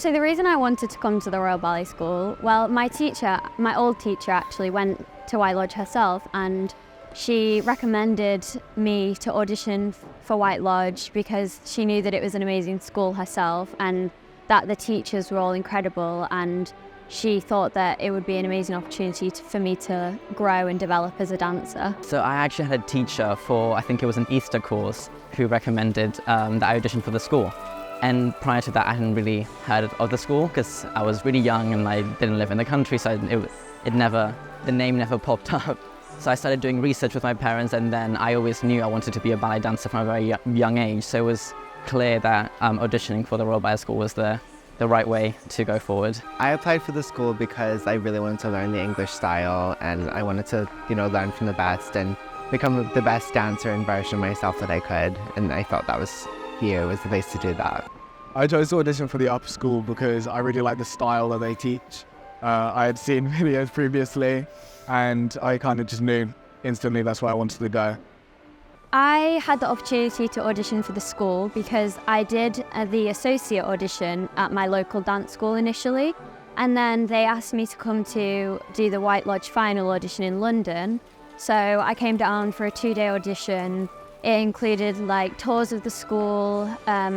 So the reason I wanted to come to the Royal Ballet School, well, my old teacher actually went to White Lodge herself, and she recommended me to audition for White Lodge because she knew that it was an amazing school herself and that the teachers were all incredible, and she thought that it would be an amazing opportunity for me to grow and develop as a dancer. So I actually had a teacher for, I think it was an Easter course, who recommended that I audition for the school. And prior to that, I hadn't really heard of the school because I was really young and I didn't live in the country, so the name never popped up. So I started doing research with my parents, and then I always knew I wanted to be a ballet dancer from a very young age. So it was clear that auditioning for the Royal Ballet School was the right way to go forward. I applied for the school because I really wanted to learn the English style, and I wanted to, learn from the best and become the best dancer and version of myself that I could. And I felt that here was the place to do that. I chose to audition for the upper school because I really like the style that they teach. I had seen videos previously, and I kind of just knew instantly that's where I wanted to go. I had the opportunity to audition for the school because I did the associate audition at my local dance school initially, and then they asked me to come to do the White Lodge final audition in London. So I came down for a 2-day audition. It included tours of the school. I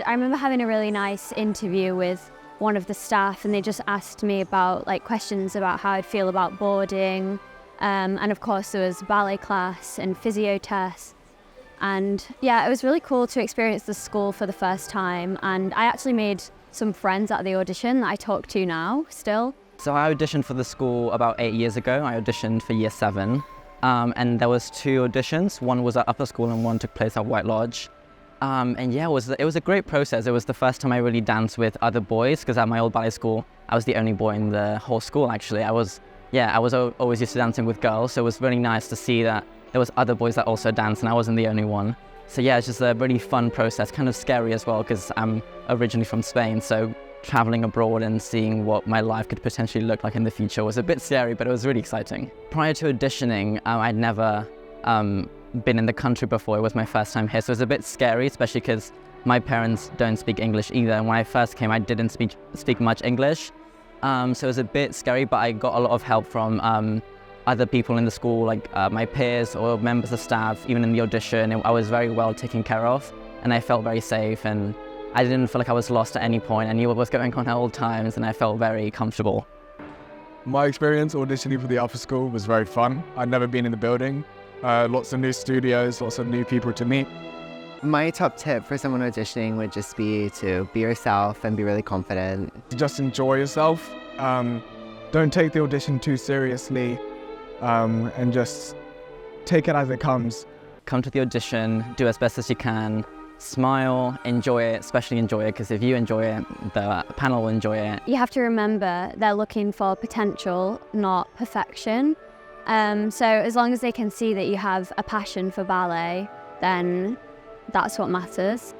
remember having a really nice interview with one of the staff, and they just asked me about questions about how I'd feel about boarding. And of course there was ballet class and physio tests. And yeah, it was really cool to experience the school for the first time. And I actually made some friends at the audition that I talk to now still. So I auditioned for the school about 8 years ago. I auditioned for year 7. And there was 2 auditions. One was at upper school and one took place at White Lodge. And yeah, it was a great process. It was the first time I really danced with other boys, because at my old ballet school, I was the only boy in the whole school actually. I was always used to dancing with girls, so it was really nice to see that there was other boys that also danced and I wasn't the only one. So yeah, it's just a really fun process, kind of scary as well because I'm originally from Spain, so traveling abroad and seeing what my life could potentially look like in the future was a bit scary, but it was really exciting. Prior to auditioning, I'd never been in the country before. It was my first time here, so it was a bit scary, especially because my parents don't speak English either, and when I first came I didn't speak much English. So it was a bit scary, but I got a lot of help from other people in the school, my peers or members of staff. Even in the audition, I was very well taken care of, and I felt very safe, and I didn't feel like I was lost at any point. I knew what was going on at all times, and I felt very comfortable. My experience auditioning for the upper school was very fun. I'd never been in the building. Lots of new studios, lots of new people to meet. My top tip for someone auditioning would just be to be yourself and be really confident. Just enjoy yourself. Don't take the audition too seriously, and just take it as it comes. Come to the audition, do as best as you can, smile, enjoy it, especially enjoy it, because if you enjoy it, the panel will enjoy it. You have to remember they're looking for potential, not perfection. So as long as they can see that you have a passion for ballet, then that's what matters.